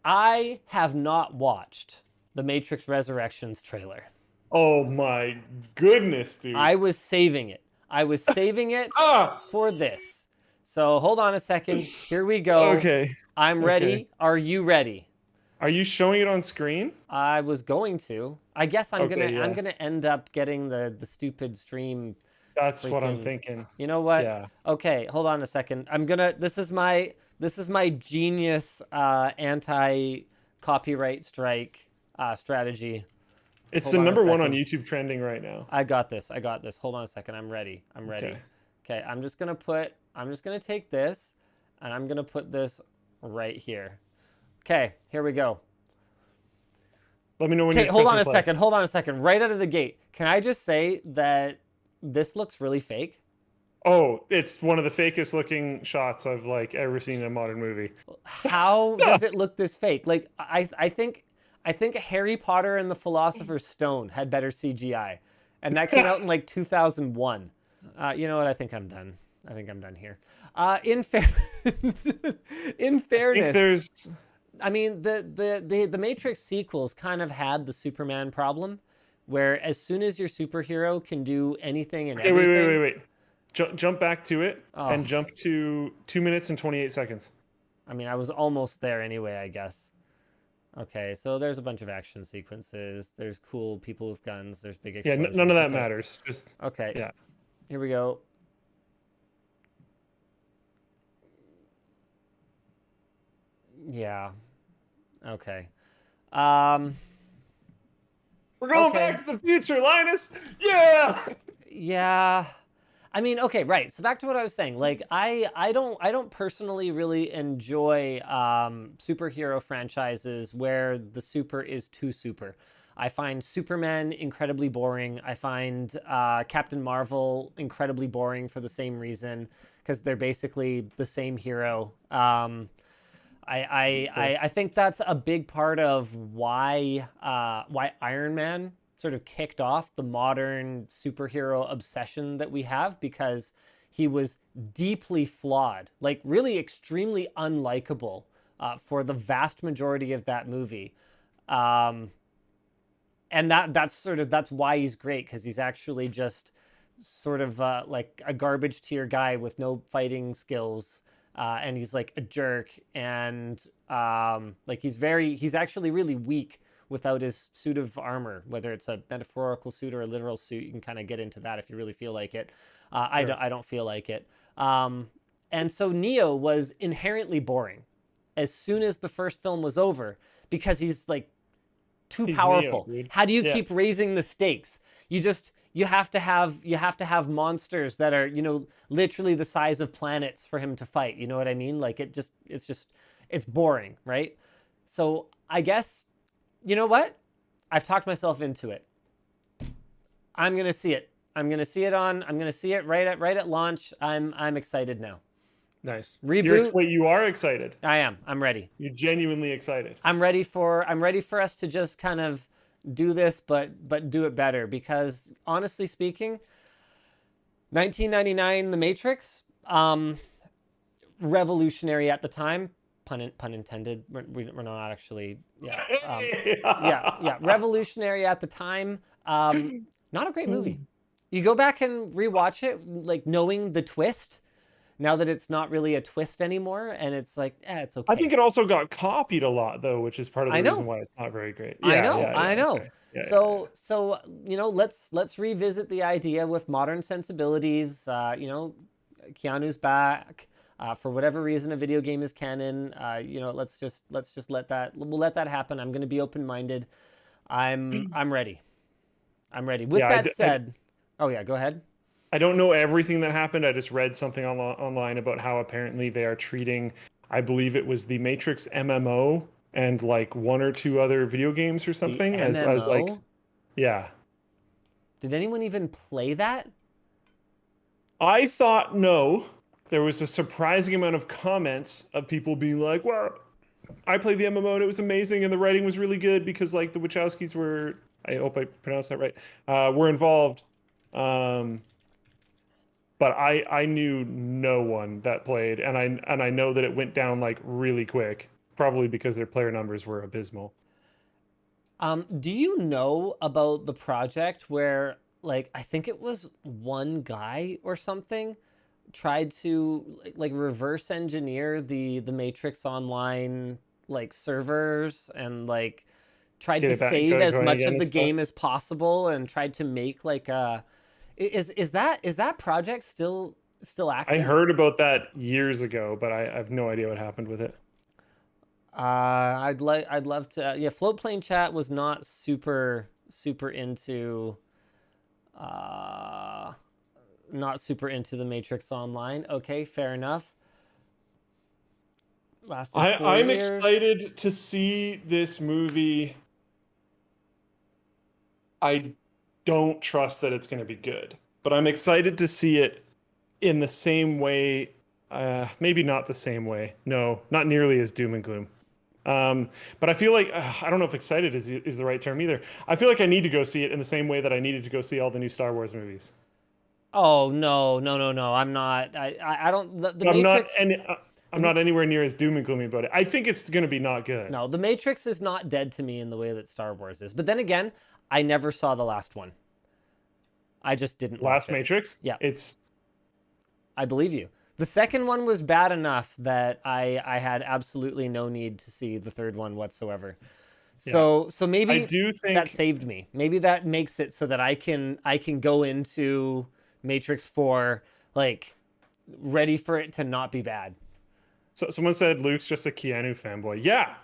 I have not watched the Matrix Resurrections trailer. Oh my goodness, dude. I was saving it. I was saving it Ah. for this. So hold on a second. Here we go. Okay. I'm Okay. ready. Are you ready? Are you showing it on screen? I was going to. I guess Okay, I'm yeah. gonna end up getting the stupid stream That's what I'm freaking. thinking. You know what? Yeah. Okay, hold on a second. I'm gonna. This is my genius anti copyright strike strategy. It's Hold the on a number one on second. YouTube trending right now. I got this. I got this. Hold on a second. I'm ready. I'm Okay. ready. Okay, I'm just gonna take this and I'm gonna put this right here. Okay, here we go. Let me know when Okay, you're hold on pressing a play. second. Hold on a second. Right out of the gate, can I just say that this looks really fake? Oh, it's one of the fakest looking shots I've like ever seen in a modern movie. How does it look this fake? Like I think Harry Potter and the Philosopher's Stone had better CGI, and that came out in like 2001. You know what? I think I'm done. I think I'm done here. In fair, in I think fairness, there's I mean the Matrix sequels kind of had the Superman problem, where as soon as your superhero can do anything and Okay, wait, wait, wait, everything, wait. Jump back to it oh, and jump to 2 minutes and 28 seconds. I mean I was almost there anyway, I guess. Okay, so there's a bunch of action sequences. There's cool people with guns. There's big Yeah, none of explosions. that Okay, matters. Just okay, yeah. here we go. Yeah. Okay. Um. We're going Okay. back to the future, Linus. Yeah. Yeah. I mean, okay, right. So back to what I was saying. Like, I don't personally really enjoy superhero franchises where the super is too super. I find Superman incredibly boring. I find Captain Marvel incredibly boring for the same reason because they're basically the same hero. I think that's a big part of why Iron Man sort of kicked off the modern superhero obsession that we have because he was deeply flawed, like really extremely unlikable for the vast majority of that movie. Um, and that's why he's great because he's actually just sort of like a garbage tier guy with no fighting skills, and he's like a jerk, and like he's actually really weak without his suit of armor, whether it's a metaphorical suit or a literal suit. You can kind of get into that if you really feel like it. Sure. I don't feel like it. And so Neo was inherently boring as soon as the first film was over because he's like too He's Neo, powerful. dude. How do you Yeah. keep raising the stakes? You have to have monsters that are, you know, literally the size of planets for him to fight. You know what I mean? Like it's boring, right? So I guess you know what? I've talked myself into it. I'm gonna see it. I'm gonna see it right at launch. I'm excited now. Nice. Reboot. Wait, you are excited. I am. I'm ready. You're genuinely excited. I'm ready for us to just kind of do this, but do it better. Because honestly speaking, 1999, The Matrix, revolutionary at the time. Pun intended. We're not actually. Yeah. Yeah. Revolutionary at the time. Not a great movie. You go back and rewatch it, like knowing the twist. Now that it's not really a twist anymore, and it's like, it's I okay. think it also got copied a lot though, which is part of I the reason know. why it's not very great. I Yeah, know, yeah, I yeah. know. Okay. Yeah, yeah, yeah. So you know, let's revisit the idea with modern sensibilities. You know, Keanu's back. For whatever reason, a video game is canon. You know, let's just we'll let that happen. I'm going to be open minded. I'm ready. I'm ready. With Yeah, that said, oh yeah, go ahead. I don't know everything that happened. I just read something online about how apparently they are treating, I believe it was the Matrix MMO and like one or two other video games or The something as like, MMO. yeah. Did anyone even play that? I thought no. There was a surprising amount of comments of people being like, "Well, I played the MMO and it was amazing and the writing was really good because like the Wachowskis were, I hope I pronounced that right, were involved." Um, but I knew no one that played, and I know that it went down like really quick. probably because their player numbers were abysmal. Do you know about the project where, like, I think it was one guy or something tried to like reverse engineer the Matrix Online like servers and like tried Get to it back save as going much again of and the stuff. game as possible and tried to make like a is that project still I active? heard about that years ago, but I have no idea what happened with it. I'd love to. Yeah, Floatplane Chat was not super into uh not super into the Matrix Online. Okay, fair enough. Lasted 4 I'm years. excited to see this movie. I don't trust that it's going to be good, but I'm excited to see it in the same way. Maybe not the same way. No, not nearly as doom and gloom. But I feel like I don't know if excited is the right term either. I feel like I need to go see it in the same way that I needed to go see all the new Star Wars movies. Oh no. I'm not. I don't. The But Matrix. I'm not anywhere near as doom and gloomy about it. I think it's going to be not good. No, the Matrix is not dead to me in the way that Star Wars is. But then again, I never saw the last one. I just didn't watch Last it. Matrix, Yeah, it's I believe you. The second one was bad enough that I had absolutely no need to see the third one whatsoever. yeah. So I maybe do that think saved me. Maybe that makes it so that I can go into Matrix 4 like ready for it to not be bad. so. Someone said Luke's just a Keanu fanboy. Yeah,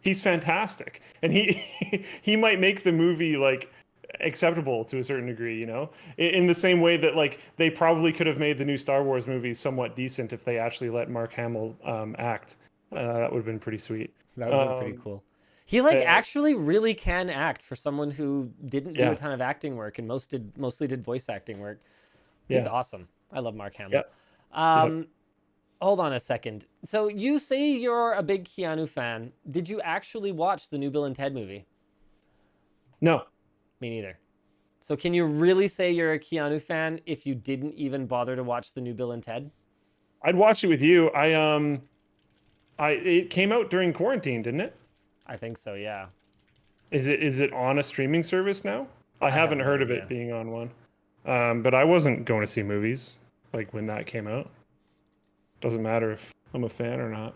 he's fantastic, and he might make the movie like acceptable to a certain degree, you know, in the same way that like they probably could have made the new Star Wars movies somewhat decent if they actually let Mark Hamill act. That would have been pretty sweet. That would have been pretty Um, cool. He like uh, actually really can act for someone who didn't do a yeah, ton of acting work and mostly did voice acting work. He's yeah, awesome. I love Mark yeah, Hamill. yeah. Um, hold on a second. So you say you're a big Keanu fan. Did you actually watch the new Bill and Ted movie? No, Me neither. So can you really say you're a Keanu fan if you didn't even bother to watch the new Bill and Ted? I'd watch it with you. I it came out during quarantine, didn't it? I think so, yeah. Is it on a streaming service now? I I have haven't no heard of it idea. being on one. But I wasn't going to see movies like when that came out. Doesn't matter if I'm a fan or not.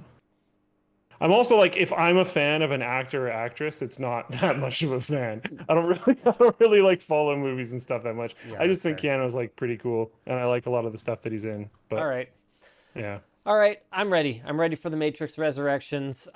I'm also like, if I'm a fan of an actor or actress, it's not that much of a fan. I don't really like follow movies and stuff that much. Yeah, I that's just think fair. Keanu's like pretty cool, and I like a lot of the stuff that he's in. All But right. yeah. All right, I'm ready. I'm ready for the Matrix Resurrections.